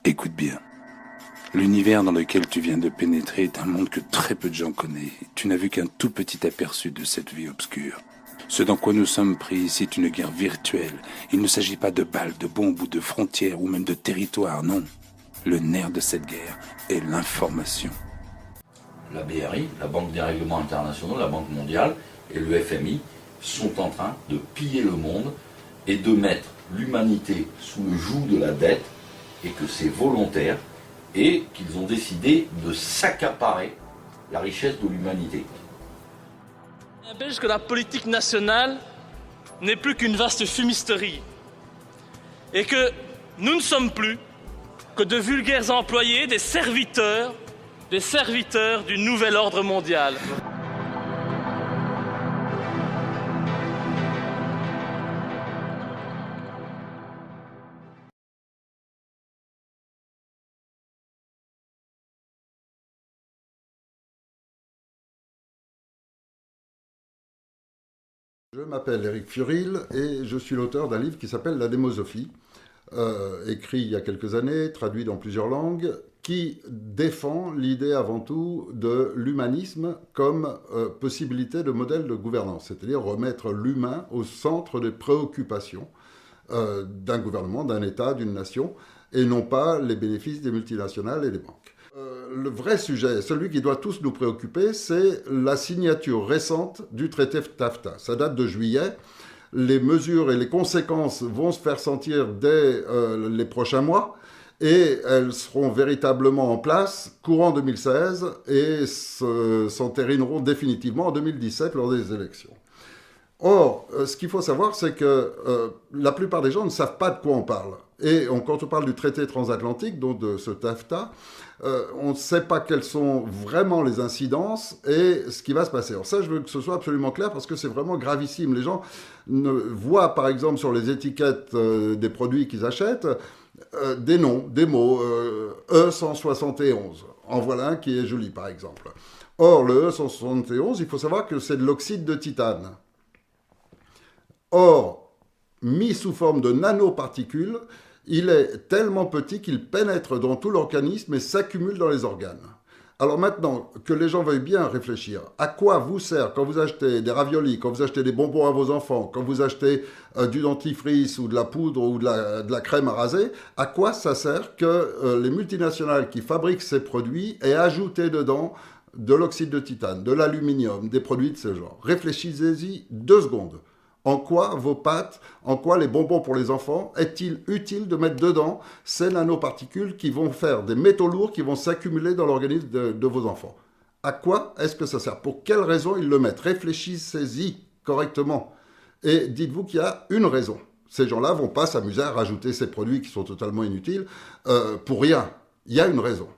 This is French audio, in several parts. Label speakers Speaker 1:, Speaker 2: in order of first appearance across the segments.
Speaker 1: Écoute bien. L'univers dans lequel tu viens de pénétrer est un monde que très peu de gens connaissent. Tu n'as vu qu'un tout petit aperçu de cette vie obscure. Ce dans quoi nous sommes pris ici est une guerre virtuelle. Il ne s'agit pas de balles, de bombes ou de frontières ou même de territoires, non. Le nerf de cette guerre est l'information.
Speaker 2: La BRI, la Banque des règlements internationaux, la Banque mondiale et le FMI sont en train de piller le monde et de mettre l'humanité sous le joug de la dette, et que c'est volontaire, et qu'ils ont décidé de s'accaparer la richesse de l'humanité.
Speaker 3: Il n'empêche que la politique nationale n'est plus qu'une vaste fumisterie, et que nous ne sommes plus que de vulgaires employés, des serviteurs du nouvel ordre mondial.
Speaker 4: Je m'appelle Éric Furil et je suis l'auteur d'un livre qui s'appelle La démosophie, écrit il y a quelques années, traduit dans plusieurs langues, qui défend l'idée avant tout de l'humanisme comme possibilité de modèle de gouvernance, c'est-à-dire remettre l'humain au centre des préoccupations d'un gouvernement, d'un État, d'une nation, et non pas les bénéfices des multinationales et des banques. Le vrai sujet, celui qui doit tous nous préoccuper, c'est la signature récente du traité TAFTA. Ça date de juillet. Les mesures et les conséquences vont se faire sentir dès les prochains mois et elles seront véritablement en place courant 2016 et s'entérineront définitivement en 2017 lors des élections. Or, ce qu'il faut savoir, c'est que la plupart des gens ne savent pas de quoi on parle. Et quand on parle du traité transatlantique, donc de ce TAFTA, on ne sait pas quelles sont vraiment les incidences et ce qui va se passer. Alors ça, je veux que ce soit absolument clair parce que c'est vraiment gravissime. Les gens ne voient, par exemple, sur les étiquettes des produits qu'ils achètent, des noms, des mots, E171. En voilà un qui est joli, par exemple. Or, le E171, il faut savoir que c'est de l'oxyde de titane. Or, mis sous forme de nanoparticules, il est tellement petit qu'il pénètre dans tout l'organisme et s'accumule dans les organes. Alors maintenant, que les gens veuillent bien réfléchir, à quoi vous sert quand vous achetez des raviolis, quand vous achetez des bonbons à vos enfants, quand vous achetez du dentifrice ou de la poudre ou de la crème à raser, à quoi ça sert que les multinationales qui fabriquent ces produits aient ajouté dedans de l'oxyde de titane, de l'aluminium, des produits de ce genre? Réfléchissez-y 2 secondes. En quoi vos pâtes, en quoi les bonbons pour les enfants, est-il utile de mettre dedans ces nanoparticules qui vont faire des métaux lourds qui vont s'accumuler dans l'organisme de vos enfants? À quoi est-ce que ça sert? Pour quelles raisons ils le mettent? Réfléchissez-y correctement. Et dites-vous qu'il y a une raison. Ces gens-là ne vont pas s'amuser à rajouter ces produits qui sont totalement inutiles pour rien. Il y a une raison.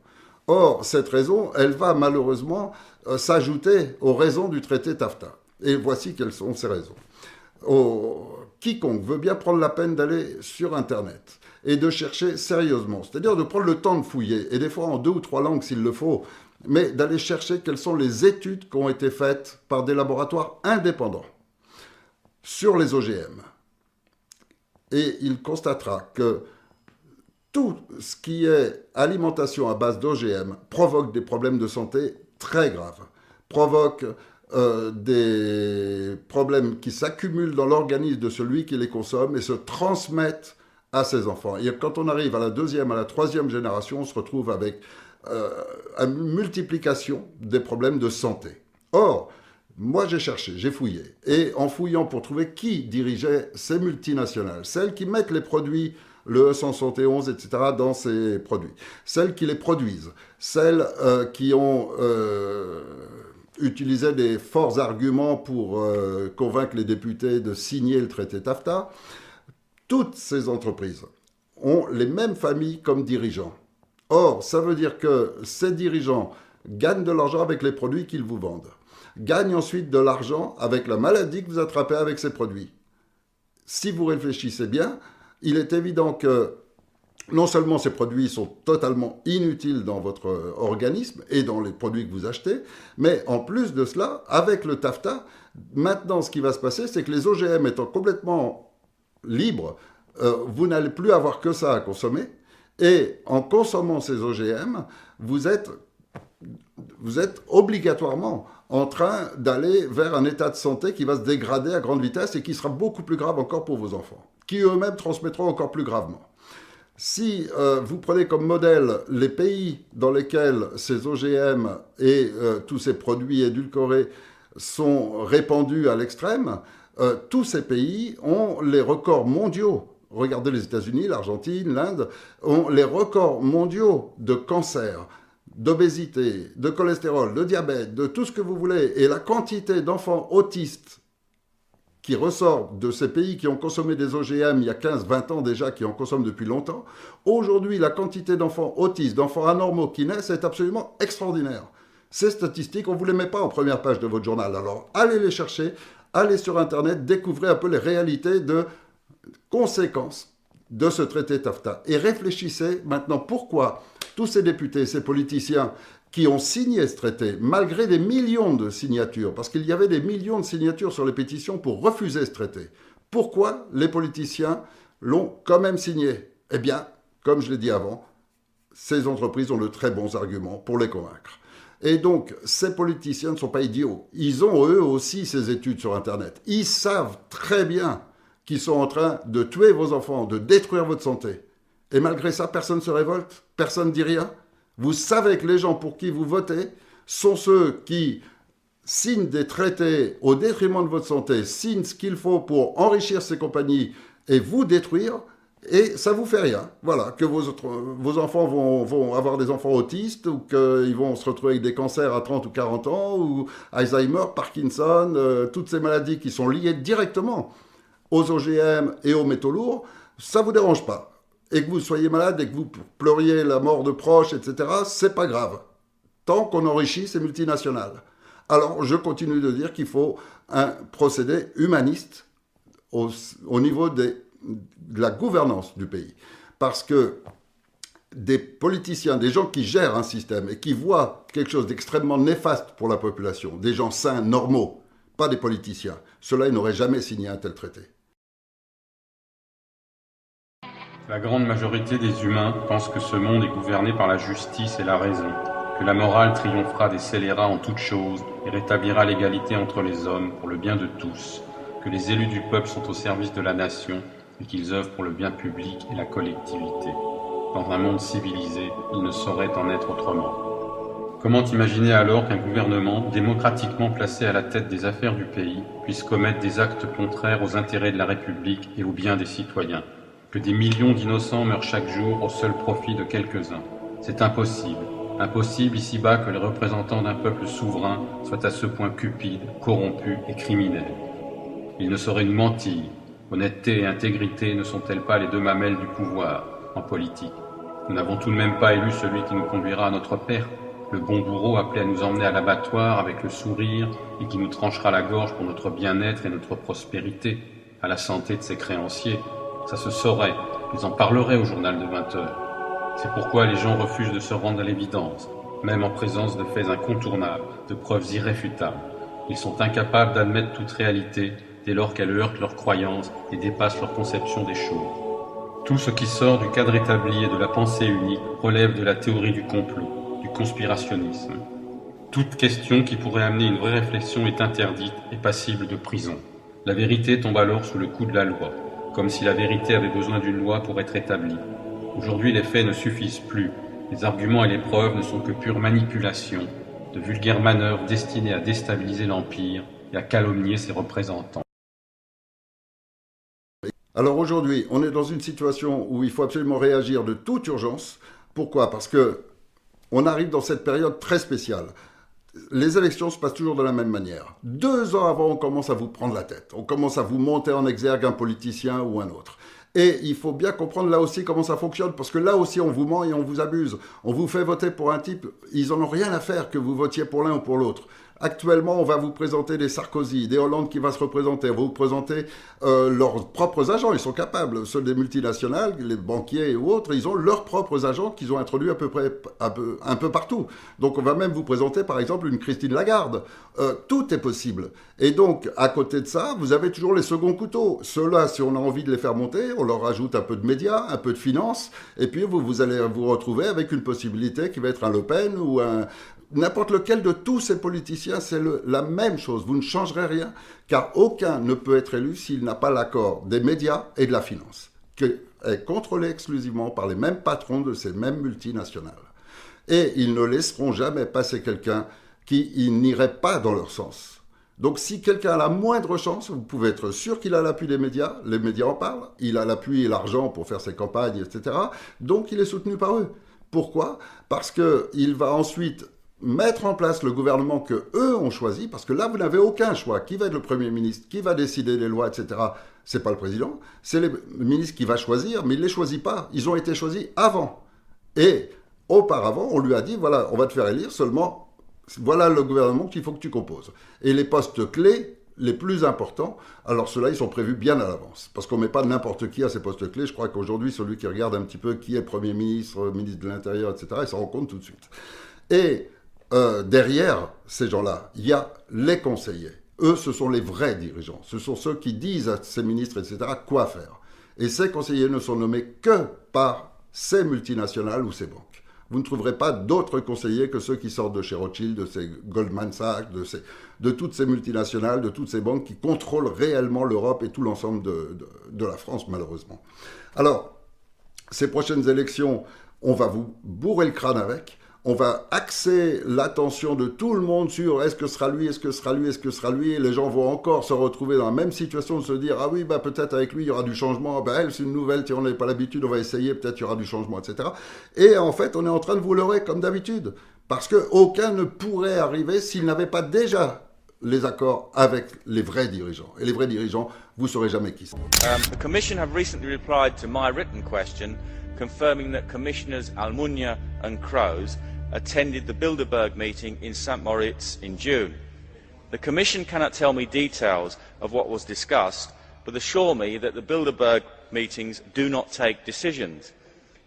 Speaker 4: Or, cette raison, elle va malheureusement s'ajouter aux raisons du traité TAFTA. Et voici quelles sont ces raisons. Quiconque veut bien prendre la peine d'aller sur Internet et de chercher sérieusement, c'est-à-dire de prendre le temps de fouiller, et des fois en 2 ou 3 langues s'il le faut, mais d'aller chercher quelles sont les études qui ont été faites par des laboratoires indépendants sur les OGM. Et il constatera que tout ce qui est alimentation à base d'OGM provoque des problèmes de santé très graves, provoque des problèmes qui s'accumulent dans l'organisme de celui qui les consomme et se transmettent à ses enfants. Et quand on arrive à la 2e, à la 3e génération, on se retrouve avec une multiplication des problèmes de santé. Or, moi j'ai cherché, j'ai fouillé, et en fouillant pour trouver qui dirigeait ces multinationales, celles qui mettent les produits, le E171, etc., dans ces produits, celles qui les produisent, celles qui ont utilisé des forts arguments pour convaincre les députés de signer le traité TAFTA, toutes ces entreprises ont les mêmes familles comme dirigeants. Or, ça veut dire que ces dirigeants gagnent de l'argent avec les produits qu'ils vous vendent, gagnent ensuite de l'argent avec la maladie que vous attrapez avec ces produits. Si vous réfléchissez bien, il est évident que non seulement ces produits sont totalement inutiles dans votre organisme et dans les produits que vous achetez, mais en plus de cela, avec le TAFTA, maintenant ce qui va se passer, c'est que les OGM étant complètement libres, vous n'allez plus avoir que ça à consommer, Et en consommant ces OGM, vous êtes obligatoirement en train d'aller vers un état de santé qui va se dégrader à grande vitesse et qui sera beaucoup plus grave encore pour vos enfants, qui eux-mêmes transmettront encore plus gravement. Si vous prenez comme modèle les pays dans lesquels ces OGM et tous ces produits édulcorés sont répandus à l'extrême, tous ces pays ont les records mondiaux. Regardez les États-Unis, l'Argentine, l'Inde, ont les records mondiaux de cancer, d'obésité, de cholestérol, de diabète, de tout ce que vous voulez. Et la quantité d'enfants autistes qui ressortent de ces pays qui ont consommé des OGM il y a 15-20 ans déjà, qui en consomment depuis longtemps, aujourd'hui, la quantité d'enfants autistes, d'enfants anormaux qui naissent est absolument extraordinaire. Ces statistiques, on ne vous les met pas en première page de votre journal. Alors, allez les chercher, allez sur Internet, découvrez un peu les réalités de conséquences de ce traité TAFTA. Et réfléchissez maintenant pourquoi tous ces députés, ces politiciens qui ont signé ce traité, malgré des millions de signatures, parce qu'il y avait des millions de signatures sur les pétitions pour refuser ce traité, pourquoi les politiciens l'ont quand même signé? Eh bien, comme je l'ai dit avant, ces entreprises ont de très bons arguments pour les convaincre. Et donc, ces politiciens ne sont pas idiots. Ils ont eux aussi ces études sur Internet. Ils savent très bien qu'ils sont en train de tuer vos enfants, de détruire votre santé. Et malgré ça, personne ne se révolte, personne ne dit rien. Vous savez que les gens pour qui vous votez sont ceux qui signent des traités au détriment de votre santé, signent ce qu'il faut pour enrichir ces compagnies et vous détruire, et ça vous fait rien. Voilà, que vos enfants vont avoir des enfants autistes, ou qu'ils vont se retrouver avec des cancers à 30 ou 40 ans, ou Alzheimer, Parkinson, toutes ces maladies qui sont liées directement aux OGM et aux métaux lourds, ça ne vous dérange pas. Et que vous soyez malade et que vous pleuriez la mort de proches, etc., c'est pas grave. Tant qu'on enrichit ces multinationales. Alors, je continue de dire qu'il faut un procédé humaniste au niveau de la gouvernance du pays. Parce que des politiciens, des gens qui gèrent un système et qui voient quelque chose d'extrêmement néfaste pour la population, des gens sains, normaux, pas des politiciens, ceux-là, ils n'auraient jamais signé un tel traité.
Speaker 5: La grande majorité des humains pense que ce monde est gouverné par la justice et la raison, que la morale triomphera des scélérats en toutes choses et rétablira l'égalité entre les hommes pour le bien de tous, que les élus du peuple sont au service de la nation et qu'ils œuvrent pour le bien public et la collectivité. Dans un monde civilisé, il ne saurait en être autrement. Comment imaginer alors qu'un gouvernement, démocratiquement placé à la tête des affaires du pays, puisse commettre des actes contraires aux intérêts de la République et au bien des citoyens? Que des millions d'innocents meurent chaque jour au seul profit de quelques-uns. C'est impossible. Impossible ici-bas que les représentants d'un peuple souverain soient à ce point cupides, corrompus et criminels. Ils ne sauraient nous mentir. Honnêteté et intégrité ne sont-elles pas les deux mamelles du pouvoir en politique? Nous n'avons tout de même pas élu celui qui nous conduira à notre perte, le bon bourreau appelé à nous emmener à l'abattoir avec le sourire et qui nous tranchera la gorge pour notre bien-être et notre prospérité, à la santé de ses créanciers. Ça se saurait, ils en parleraient au journal de 20 heures. C'est pourquoi les gens refusent de se rendre à l'évidence, même en présence de faits incontournables, de preuves irréfutables. Ils sont incapables d'admettre toute réalité dès lors qu'elle heurte leurs croyances et dépasse leur conception des choses. Tout ce qui sort du cadre établi et de la pensée unique relève de la théorie du complot, du conspirationnisme. Toute question qui pourrait amener une vraie réflexion est interdite et passible de prison. La vérité tombe alors sous le coup de la loi, comme si la vérité avait besoin d'une loi pour être établie. Aujourd'hui, les faits ne suffisent plus. Les arguments et les preuves ne sont que pure manipulation, de vulgaires manœuvres destinées à déstabiliser l'Empire et à calomnier ses représentants.
Speaker 4: Alors aujourd'hui, on est dans une situation où il faut absolument réagir de toute urgence. Pourquoi? Parce que on arrive dans cette période très spéciale. Les élections se passent toujours de la même manière. 2 ans avant, on commence à vous prendre la tête. On commence à vous monter en exergue un politicien ou un autre. Et il faut bien comprendre là aussi comment ça fonctionne, parce que là aussi on vous ment et on vous abuse. On vous fait voter pour un type, ils n'en ont rien à faire que vous votiez pour l'un ou pour l'autre. Actuellement, on va vous présenter des Sarkozy, des Hollande qui va se représenter, on va vous présenter leurs propres agents, ils sont capables, ceux des multinationales, les banquiers ou autres, ils ont leurs propres agents qu'ils ont introduits à peu près un peu partout. Donc on va même vous présenter par exemple une Christine Lagarde. Tout est possible. Et donc à côté de ça, vous avez toujours les seconds couteaux. Ceux-là, si on a envie de les faire monter, on leur rajoute un peu de médias, un peu de finances, et puis vous allez vous retrouver avec une possibilité qui va être un Le Pen ou un... N'importe lequel de tous ces politiciens, c'est la même chose. Vous ne changerez rien, car aucun ne peut être élu s'il n'a pas l'accord des médias et de la finance, qui est contrôlé exclusivement par les mêmes patrons de ces mêmes multinationales. Et ils ne laisseront jamais passer quelqu'un qui n'irait pas dans leur sens. Donc si quelqu'un a la moindre chance, vous pouvez être sûr qu'il a l'appui des médias, les médias en parlent, il a l'appui et l'argent pour faire ses campagnes, etc. Donc il est soutenu par eux. Pourquoi ? Parce qu'il va ensuite mettre en place le gouvernement que eux ont choisi, parce que là, vous n'avez aucun choix. Qui va être le Premier ministre ? Qui va décider des lois, etc. C'est pas le président, c'est le ministre qui va choisir, mais il ne les choisit pas. Ils ont été choisis avant. Et auparavant, on lui a dit, voilà, on va te faire élire, seulement, voilà le gouvernement qu'il faut que tu composes. Et les postes clés, les plus importants, alors ceux-là, ils sont prévus bien à l'avance. Parce qu'on ne met pas n'importe qui à ces postes clés. Je crois qu'aujourd'hui, celui qui regarde un petit peu qui est Premier ministre, ministre de l'Intérieur, etc., il s'en rend compte tout de suite. Et derrière ces gens-là, il y a les conseillers. Eux, ce sont les vrais dirigeants. Ce sont ceux qui disent à ces ministres, etc., quoi faire. Et ces conseillers ne sont nommés que par ces multinationales ou ces banques. Vous ne trouverez pas d'autres conseillers que ceux qui sortent de chez Rothschild, de ces Goldman Sachs, de toutes ces multinationales, de toutes ces banques qui contrôlent réellement l'Europe et tout l'ensemble de la France, malheureusement. Alors, ces prochaines élections, on va vous bourrer le crâne avec. On va axer l'attention de tout le monde sur est-ce que ce sera lui, est-ce que ce sera lui, est-ce que ce sera lui, et les gens vont encore se retrouver dans la même situation de se dire ah oui, bah peut-être avec lui il y aura du changement, bah elle c'est une nouvelle, on n'avait pas l'habitude, on va essayer, peut-être il y aura du changement, etc. Et en fait on est en train de vous leurrer comme d'habitude, parce qu'aucun ne pourrait arriver s'il n'avait pas déjà les accords avec les vrais dirigeants. Et les vrais dirigeants, vous ne saurez jamais qui c'est.
Speaker 6: The Commission have recently replied to my written question confirming that Commissioners Almunia and Kroes attended the Bilderberg meeting in St. Moritz in June. The Commission cannot tell me details of what was discussed, but assure me that the Bilderberg meetings do not take decisions.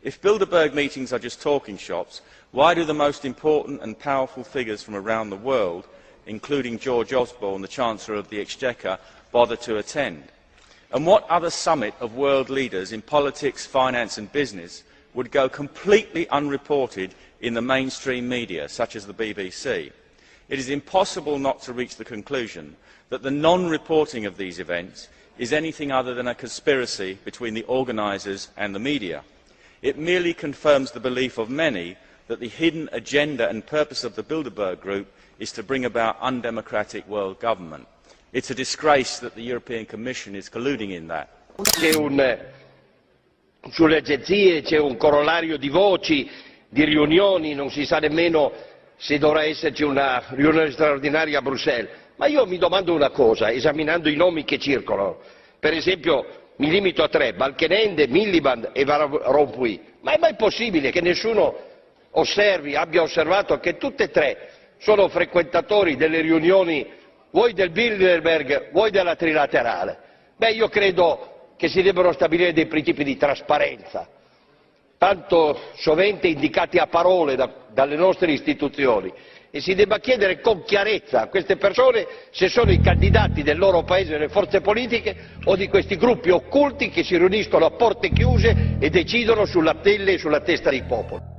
Speaker 6: If Bilderberg meetings are just talking shops, why do the most important and powerful figures from around the world, including George Osborne, the Chancellor of the Exchequer, bother to attend? And what other summit of world leaders in politics, finance and business would go completely unreported in the mainstream media, such as the BBC? It is impossible not to reach the conclusion that the non-reporting of these events is anything other than a conspiracy between the organisers and the media. It merely confirms the belief of many that the hidden agenda and purpose of the Bilderberg Group is to bring about undemocratic world government. It's a disgrace that the European Commission is colluding in that.
Speaker 7: Sulle agenzie c'è un corollario di voci, di riunioni, non si sa nemmeno se dovrà esserci una riunione straordinaria a Bruxelles. Ma io mi domando una cosa, esaminando i nomi che circolano. Per esempio, mi limito a 3, Balkenende, Miliband e Van Rompuy. Ma è mai possibile che nessuno abbia osservato che tutte e 3 sono frequentatori delle riunioni, vuoi del Bilderberg, vuoi della trilaterale? Beh, io credo che si debbano stabilire dei principi di trasparenza, tanto sovente indicati a parole dalle nostre istituzioni, e si debba chiedere con chiarezza a queste persone se sono i candidati del loro paese nelle forze politiche o di questi gruppi occulti che si riuniscono a porte chiuse e decidono sulla pelle e sulla testa dei popoli.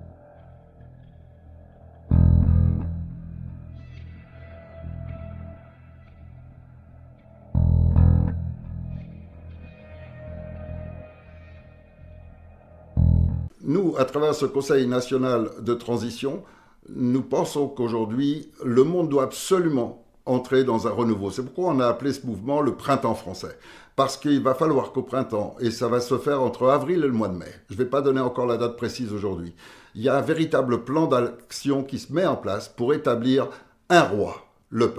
Speaker 4: Nous, à travers ce Conseil national de transition, nous pensons qu'aujourd'hui, le monde doit absolument entrer dans un renouveau. C'est pourquoi on a appelé ce mouvement le printemps français. Parce qu'il va falloir qu'au printemps, et ça va se faire entre avril et le mois de mai, je ne vais pas donner encore la date précise aujourd'hui, il y a un véritable plan d'action qui se met en place pour établir un roi, le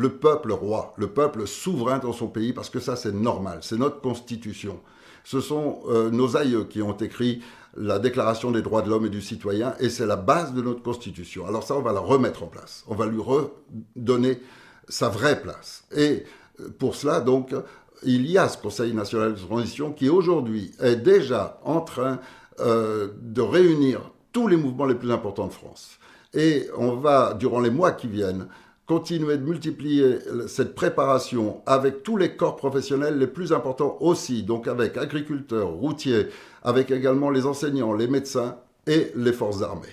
Speaker 4: peuple roi, le peuple souverain dans son pays, parce que ça c'est normal, c'est notre constitution. Ce sont nos aïeux qui ont écrit la Déclaration des droits de l'homme et du citoyen, et c'est la base de notre Constitution. Alors ça, on va la remettre en place. On va lui redonner sa vraie place. Et pour cela, donc, il y a ce Conseil national de transition qui, aujourd'hui, est déjà en train de réunir tous les mouvements les plus importants de France. Et on va, durant les mois qui viennent, continuer de multiplier cette préparation avec tous les corps professionnels les plus importants aussi, donc avec agriculteurs, routiers, avec également les enseignants, les médecins et les forces armées.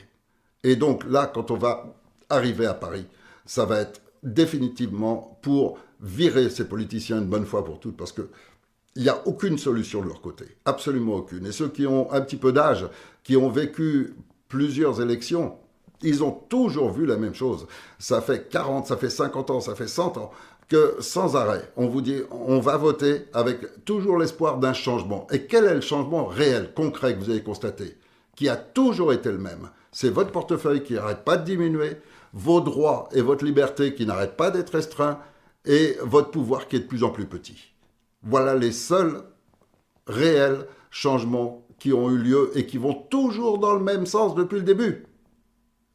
Speaker 4: Et donc là, quand on va arriver à Paris, ça va être définitivement pour virer ces politiciens une bonne fois pour toutes, parce qu'il n'y a aucune solution de leur côté, absolument aucune. Et ceux qui ont un petit peu d'âge, qui ont vécu plusieurs élections, ils ont toujours vu la même chose. Ça fait 40, ça fait 50 ans, ça fait 100 ans que sans arrêt, on vous dit, on va voter avec toujours l'espoir d'un changement. Et quel est le changement réel, concret que vous avez constaté, qui a toujours été le même? C'est votre portefeuille qui n'arrête pas de diminuer, vos droits et votre liberté qui n'arrêtent pas d'être restreints, et votre pouvoir qui est de plus en plus petit. Voilà les seuls réels changements qui ont eu lieu et qui vont toujours dans le même sens depuis le début.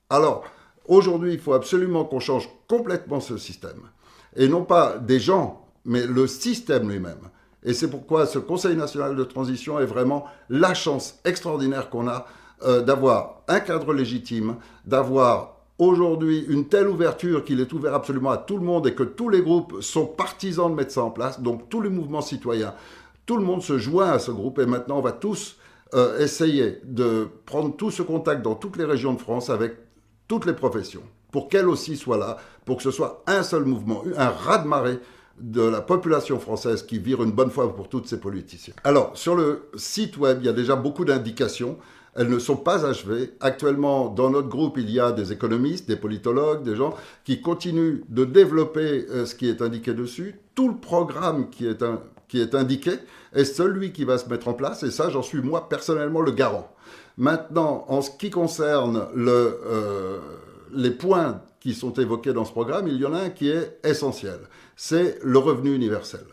Speaker 4: Alors, aujourd'hui, il faut absolument qu'on change complètement ce système. Et non pas des gens, mais le système lui-même. Et c'est pourquoi ce Conseil national de transition est vraiment la chance extraordinaire qu'on a d'avoir un cadre légitime, d'avoir aujourd'hui une telle ouverture qu'il est ouvert absolument à tout le monde et que tous les groupes sont partisans de mettre ça en place, donc tous les mouvements citoyens, tout le monde se joint à ce groupe et maintenant on va tous essayer de prendre tout ce contact dans toutes les régions de France avec toutes les professions, pour qu'elles aussi soient là, pour que ce soit un seul mouvement, un raz-de-marée de la population française qui vire une bonne fois pour toutes ces politiciens. Alors, sur le site web, il y a déjà beaucoup d'indications. Elles ne sont pas achevées. Actuellement, dans notre groupe, il y a des économistes, des politologues, des gens qui continuent de développer ce qui est indiqué dessus. Tout le programme qui est indiqué est celui qui va se mettre en place, et ça, j'en suis moi personnellement le garant. Maintenant, en ce qui concerne les points qui sont évoqués dans ce programme, il y en a un qui est essentiel. C'est le revenu universel.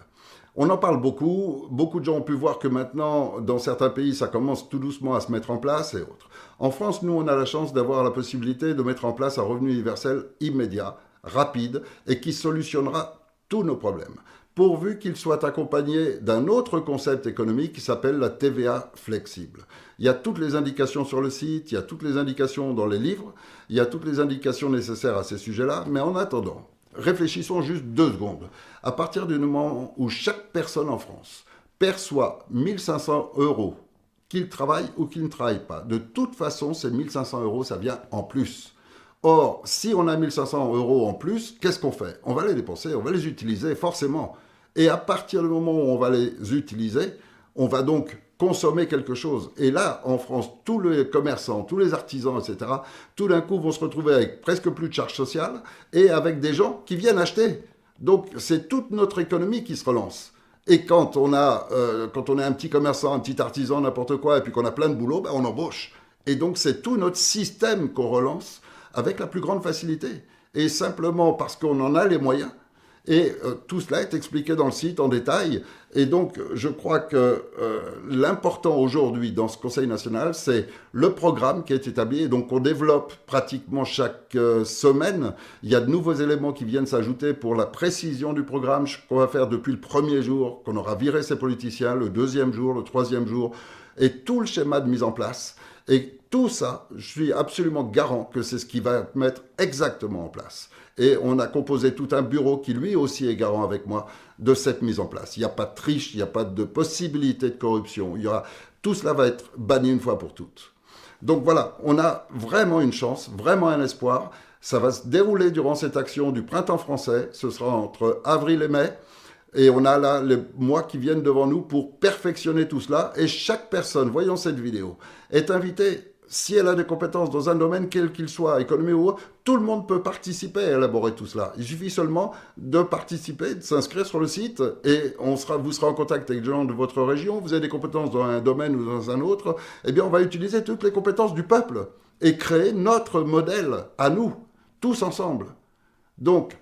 Speaker 4: On en parle beaucoup. Beaucoup de gens ont pu voir que maintenant, dans certains pays, ça commence tout doucement à se mettre en place et autres. En France, nous, on a la chance d'avoir la possibilité de mettre en place un revenu universel immédiat, rapide, et qui solutionnera tous nos problèmes, pourvu qu'il soit accompagné d'un autre concept économique qui s'appelle la TVA flexible. Il y a toutes les indications sur le site, il y a toutes les indications dans les livres, il y a toutes les indications nécessaires à ces sujets-là, mais en attendant, réfléchissons juste 2 secondes. À partir du moment où chaque personne en France perçoit 1 500 €, qu'il travaille ou qu'il ne travaille pas, de toute façon, ces 1 500 €, ça vient en plus. Or, si on a 1 500 € en plus, qu'est-ce qu'on fait? On va les dépenser, on va les utiliser forcément. Et à partir du moment où on va les utiliser, on va donc consommer quelque chose. Et là, en France, tous les commerçants, tous les artisans, etc., tout d'un coup vont se retrouver avec presque plus de charges sociales et avec des gens qui viennent acheter. Donc, c'est toute notre économie qui se relance. Et quand on est un petit commerçant, un petit artisan, n'importe quoi, et puis qu'on a plein de boulot, ben on embauche. Et donc, c'est tout notre système qu'on relance avec la plus grande facilité. Et simplement parce qu'on en a les moyens. Et tout cela est expliqué dans le site en détail. Et donc, je crois que l'important aujourd'hui dans ce Conseil national, c'est le programme qui est établi. Et donc, on développe pratiquement chaque semaine. Il y a de nouveaux éléments qui viennent s'ajouter pour la précision du programme qu'on va faire depuis le premier jour, qu'on aura viré ces politiciens, le 2e jour, le 3e jour, et tout le schéma de mise en place. Et tout ça, je suis absolument garant que c'est ce qui va mettre exactement en place. Et on a composé tout un bureau qui lui aussi est garant avec moi de cette mise en place. Il n'y a pas de triche, il n'y a pas de possibilité de corruption. Tout cela va être banni une fois pour toutes. Donc voilà, on a vraiment une chance, vraiment un espoir. Ça va se dérouler durant cette action du printemps français. Ce sera entre avril et mai. Et on a là les mois qui viennent devant nous pour perfectionner tout cela. Et chaque personne voyant cette vidéo est invitée, si elle a des compétences dans un domaine, quel qu'il soit, économie ou autre, tout le monde peut participer à élaborer tout cela. Il suffit seulement de participer, de s'inscrire sur le site et vous serez en contact avec des gens de votre région. Vous avez des compétences dans un domaine ou dans un autre. Eh bien, on va utiliser toutes les compétences du peuple et créer notre modèle à nous, tous ensemble. Donc,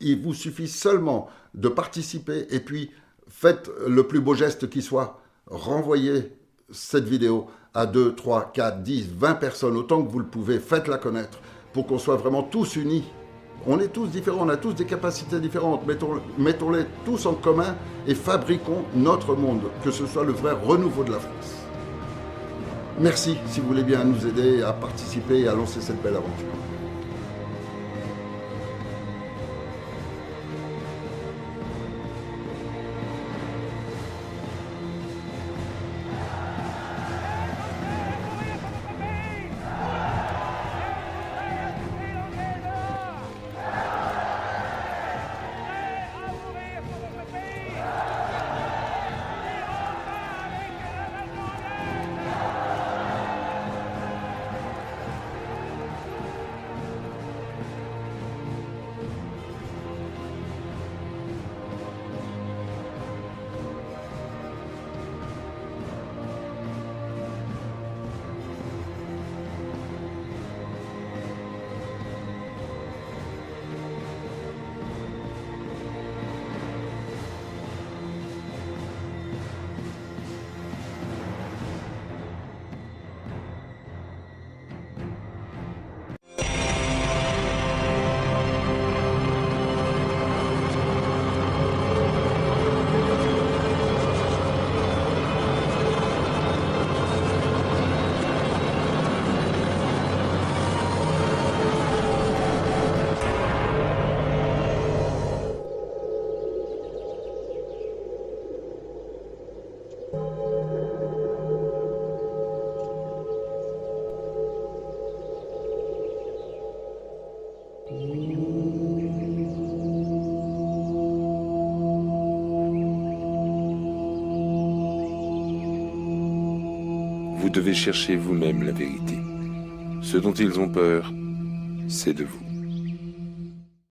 Speaker 4: il vous suffit seulement de participer et puis faites le plus beau geste qui soit. renvoyez cette vidéo à 2, 3, 4, 10, 20 personnes, autant que vous le pouvez, faites-la connaître pour qu'on soit vraiment tous unis. On est tous différents, on a tous des capacités différentes, mettons-les tous en commun et fabriquons notre monde, que ce soit le vrai renouveau de la France. Merci, si vous voulez bien nous aider à participer et à lancer cette belle aventure.
Speaker 1: Vous devez chercher vous-même la vérité. Ce dont ils ont peur, c'est de vous.